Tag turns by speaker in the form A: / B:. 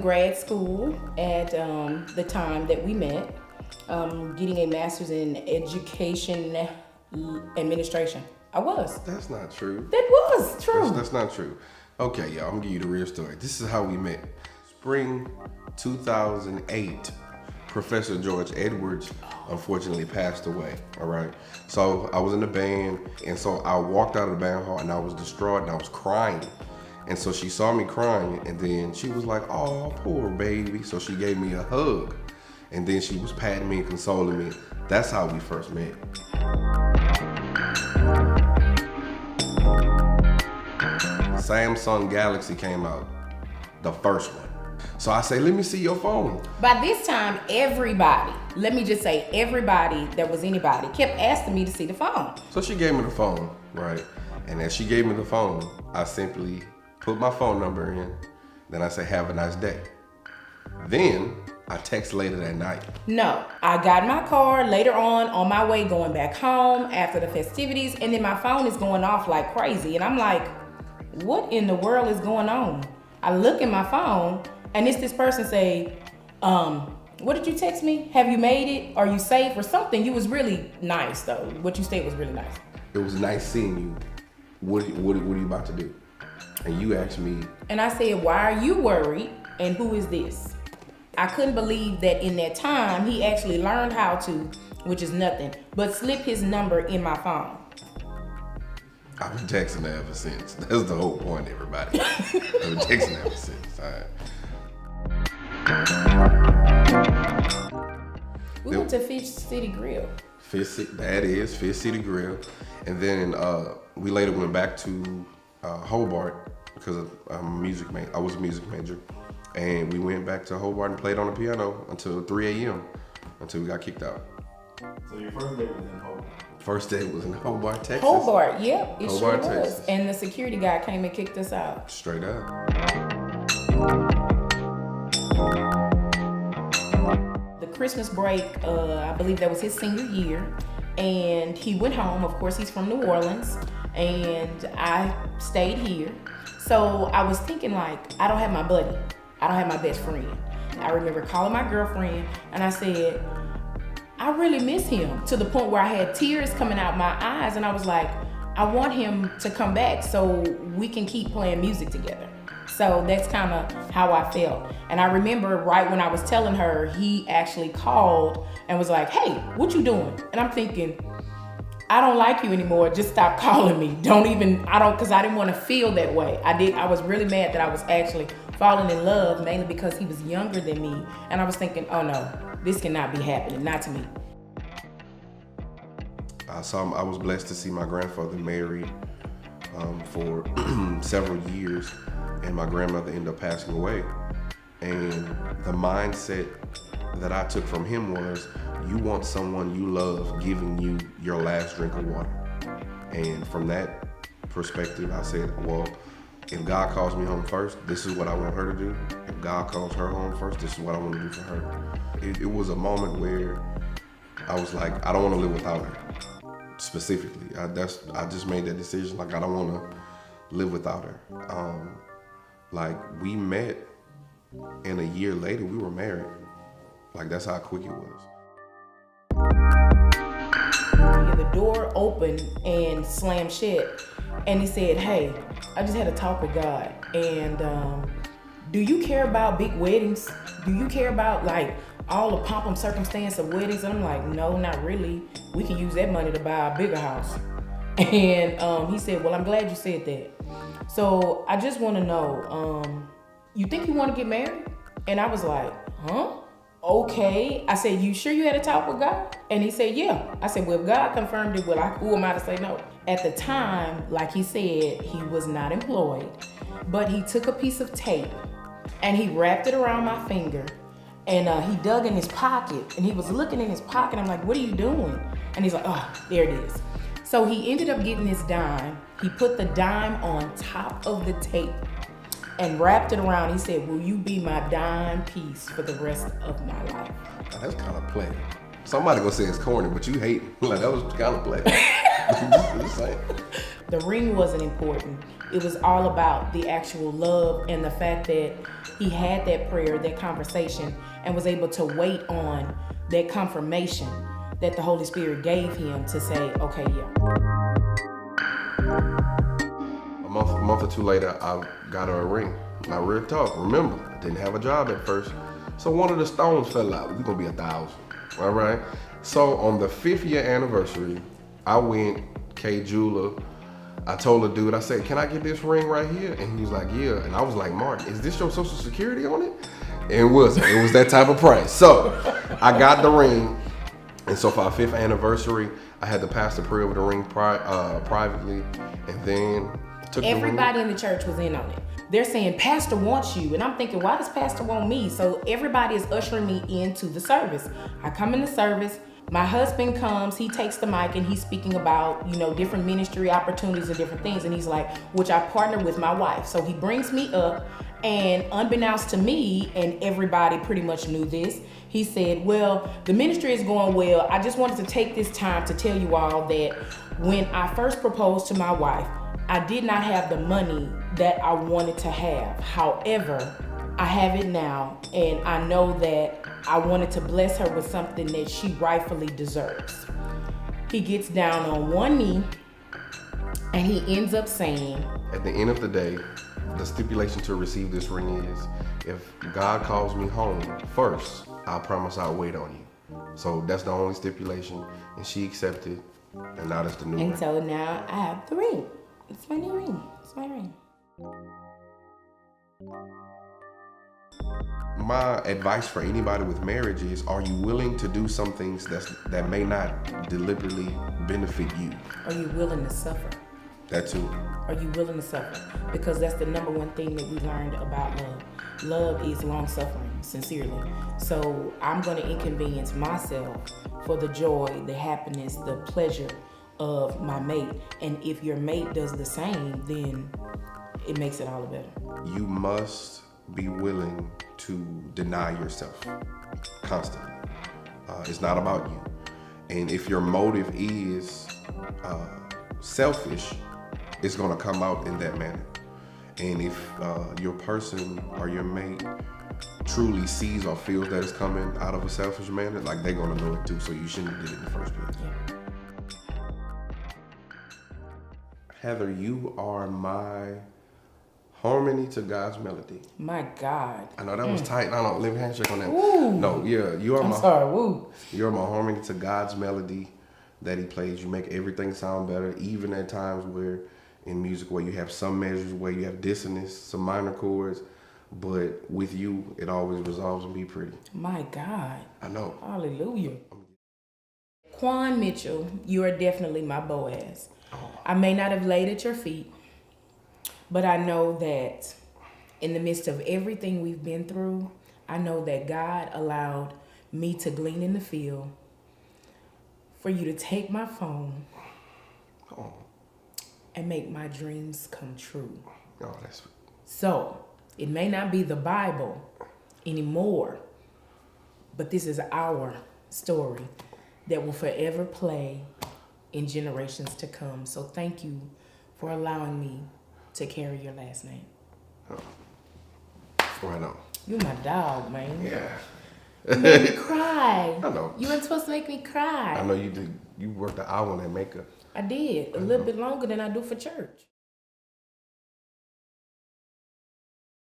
A: grad school at the time that we met, getting a master's in education administration. I was.
B: That's not true.
A: That was true.
B: That's not true. Okay, y'all, I'm gonna give you the real story. This is how we met. Spring 2008, Professor George Edwards unfortunately passed away, all right? So I was in the band, and so I walked out of the band hall and I was distraught and I was crying. And so she saw me crying, and then she was like, oh, poor baby. So she gave me a hug, and then she was patting me and consoling me. That's how we first met. Samsung Galaxy came out, the first one. So I say, let me see your phone.
A: By this time, everybody, let me just say, everybody that was anybody kept asking me to see the phone.
B: So she gave me the phone, right? And as she gave me the phone, I simply put my phone number in. Then I say, have a nice day. Then I text later that night.
A: No, I got in my car later on my way going back home after the festivities, and then my phone is going off like crazy. And I'm like, what in the world is going on? I look at my phone, and it's this person say, what did you text me? Have you made it? Are you safe or something? You was really nice though. What you said was really nice.
B: It was nice seeing you. What are you about to do? And you asked me.
A: And I said, why are you worried? And who is this? I couldn't believe that in that time, he actually learned how to, which is nothing, but slip his number in my phone.
B: I've been texting her ever since. That's the whole point, everybody. I've been texting her ever since. All
A: right. We went to Fish City Grill.
B: Fish City Grill. And then we later went back to Hobart because I was a music major. And we went back to Hobart and played on the piano until 3 a.m. until we got kicked out.
C: So your first date was in Hobart?
B: First date was in Hobart, Texas.
A: Hobart, yeah, it
B: Hobart,
A: sure was.
B: Texas.
A: And the security guy came and kicked us out.
B: Straight up.
A: The Christmas break, I believe that was his senior year, and he went home. Of course, he's from New Orleans, and I stayed here. So I was thinking, like, I don't have my buddy. I don't have my best friend. I remember calling my girlfriend, and I said, I really miss him, to the point where I had tears coming out my eyes, and I was like, I want him to come back so we can keep playing music together. So that's kind of how I felt. And I remember right when I was telling her, he actually called and was like, hey, what you doing? And I'm thinking, I don't like you anymore. Just stop calling me. Because I didn't want to feel that way. I was really mad that I was actually falling in love, mainly because he was younger than me. And I was thinking, oh no, this cannot be happening, not to me.
B: I was blessed to see my grandfather married for several years, and my grandmother ended up passing away. And the mindset that I took from him was, you want someone you love giving you your last drink of water. And from that perspective, I said, well, if God calls me home first, this is what I want her to do. If God calls her home first, this is what I want to do for her. It was a moment where I was like, I don't want to live without her. Specifically, I just made that decision. Like, I don't want to live without her. Like, we met, and a year later we were married. Like, that's how quick it was.
A: The door opened and slammed shut, and he said, hey, I just had a talk with God, and do you care about big weddings? Do you care about, like, all the pomp and circumstance of weddings? And I'm like, no, not really. We can use that money to buy a bigger house. And he said, well, I'm glad you said that. So I just want to know, you think you want to get married? And I was like, huh? Okay. I said, you sure you had a talk with God? And he said, yeah. I said, well, if God confirmed it, who am I to say no? At the time, like he said, he was not employed, but he took a piece of tape and he wrapped it around my finger, and he dug in his pocket, and he was looking in his pocket. I'm like, what are you doing? And he's like, oh, there it is. So he ended up getting his dime. He put the dime on top of the tape and wrapped it around. He said, will you be my dime piece for the rest of my life?
B: Now, that's kind of play. Somebody gonna say it's corny, but you hate it. Like, that was kind of play. Just saying.
A: The ring wasn't important. It was all about the actual love and the fact that he had that prayer, that conversation, and was able to wait on that confirmation that the Holy Spirit gave him to say, okay, yeah.
B: A month or two later, I got her a ring. Now, real talk, remember, I didn't have a job at first. So one of the stones fell out. We're gonna be 1,000, all right? So on the 5th year anniversary, I went, K Jeweler, I told the dude, I said, can I get this ring right here? And he was like, yeah. And I was like, Mark, is this your social security on it? And it wasn't. It was that type of price. So I got the ring. And so for our 5th anniversary, I had the pastor pray over the ring privately. And then took
A: Everybody
B: the ring.
A: in the church was in on it. They're saying, Pastor wants you. And I'm thinking, why does Pastor want me? So everybody is ushering me into the service. I come in the service. My husband comes, he takes the mic and he's speaking about, different ministry opportunities and different things. And he's like, which I partner with my wife. So he brings me up, and unbeknownst to me, and everybody pretty much knew this, he said, well, the ministry is going well. I just wanted to take this time to tell you all that when I first proposed to my wife, I did not have the money that I wanted to have. However, I have it now, and I know that I wanted to bless her with something that she rightfully deserves. He gets down on one knee, and he ends up saying,
B: at the end of the day, the stipulation to receive this ring is, if God calls me home first, I promise I'll wait on you. So that's the only stipulation, and she accepted, and now that's the new ring.
A: And so now I have the ring. It's my new ring. It's my ring.
B: My advice for anybody with marriage is, are you willing to do some things that may not deliberately benefit you?
A: Are you willing to suffer?
B: That too.
A: Are you willing to suffer? Because that's the number one thing that we learned about love. Love is long-suffering, sincerely. So I'm going to inconvenience myself for the joy, the happiness, the pleasure of my mate. And if your mate does the same, then it makes it all the better.
B: You must be willing to deny yourself constantly. It's not about you. And if your motive is selfish, it's gonna come out in that manner. And if your person or your mate truly sees or feels that it's coming out of a selfish manner, like, they're gonna know it too, so you shouldn't have did it in the first place.
A: Yeah.
B: Heather, you are my harmony to God's melody.
A: My God.
B: I know that was tight. I don't, let me handshake on that.
A: Woo.
B: No, yeah, you are
A: I'm sorry, woo.
B: You're my harmony to God's melody that he plays. You make everything sound better, even at times where in music where you have some measures where you have dissonance, some minor chords, but with you, it always resolves and be pretty.
A: My God.
B: I know.
A: Hallelujah. Kuan Mitchell, you are definitely my Boaz. I may not have laid at your feet, but I know that in the midst of everything we've been through, I know that God allowed me to glean in the field, for you to take my phone and make my dreams come true.
B: Oh, that's sweet.
A: So, it may not be the Bible anymore, but this is our story that will forever play in generations to come. So thank you for allowing me to carry your last name.
B: Right on.
A: You my dog, man.
B: Yeah.
A: You made me cry.
B: I know.
A: You weren't supposed to make me cry.
B: I know you did. You worked an hour on that makeup.
A: I did. A little bit longer than I do for church.